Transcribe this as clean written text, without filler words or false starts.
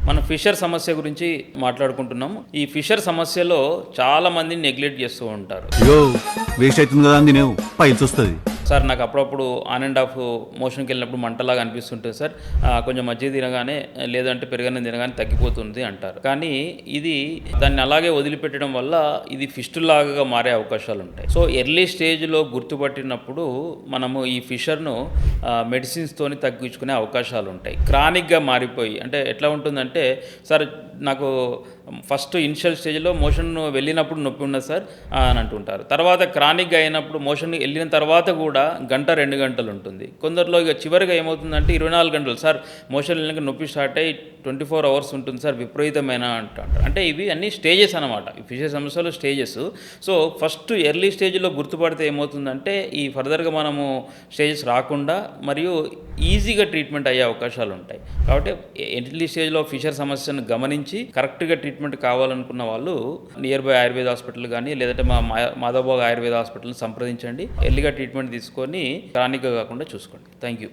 మనం ఫిషర్ సమస్య గురించి మాట్లాడుకుంటున్నాము. ఈ ఫిషర్ సమస్యలో చాలా మందిని నెగ్లెక్ట్ చేస్తూ ఉంటారు. వేస్ట్ అవుతుంది కదా అని తినేవు పైల్స్ వస్తుంది సార్ నాకు అప్పుడప్పుడు ఆన్ అండ్ ఆఫ్ మోషన్కి వెళ్ళినప్పుడు మంటలాగా అనిపిస్తుంటుంది సార్, కొంచెం మజ్జిగ తినగానే లేదంటే పెరుగన్నం తినగానే తగ్గిపోతుంది అంటారు. కానీ ఇది దాన్ని అలాగే వదిలిపెట్టడం వల్ల ఇది ఫిస్టులాగా మారే అవకాశాలు ఉంటాయి. సో ఎర్లీ స్టేజ్లో గుర్తుపట్టినప్పుడు మనము ఈ ఫిషర్ను మెడిసిన్స్తోని తగ్గించుకునే అవకాశాలు ఉంటాయి. క్రానిక్గా మారిపోయి అంటే ఎట్లా ఉంటుందంటే, సార్ నాకు ఫస్ట్ ఇనిషియల్ స్టేజ్లో మోషన్ వెళ్ళినప్పుడు నొప్పి ఉన్నది సార్ అని అంటుంటారు. తర్వాత క్రానిక్గా అయినప్పుడు మోషన్ వెళ్ళిన తర్వాత కూడా గంట 2 గంటలు ఉంటుంది. కొందరిలో ఇక చివరిగా ఏమవుతుందంటే 24 గంటలు సార్ మోషన్ వెళ్ళినాక నొప్పి స్టార్ట్ అయ్యి 24 అవర్స్ ఉంటుంది సార్ విపరీతమైన అంటారు. అంటే ఇవి అన్ని స్టేజెస్ అనమాట. ఈ ఫిషర్ సమస్యలు స్టేజెస్. సో ఫస్ట్ ఎర్లీ స్టేజ్లో గుర్తుపడితే ఏమవుతుందంటే ఈ ఫర్దర్గా మనము స్టేజెస్ రాకుండా మరియు ఈజీగా ట్రీట్మెంట్ అయ్యే అవకాశాలు ఉంటాయి. కాబట్టి ఎర్లీ స్టేజ్లో ఫిషర్ సమస్యను గమనించి కరెక్ట్గా ట్రీట్మెంట్ కావాలనుకున్న వాళ్ళు నియర్ బై ఆయుర్వేద హాస్పిటల్ కానీ లేదంటే మా మాధవబాగ్ ఆయుర్వేద హాస్పిటల్ని సంప్రదించండి. ఎర్లీగా ట్రీట్మెంట్ తీసుకొని క్రానిక్గా కాకుండా చూసుకోండి. Thank you.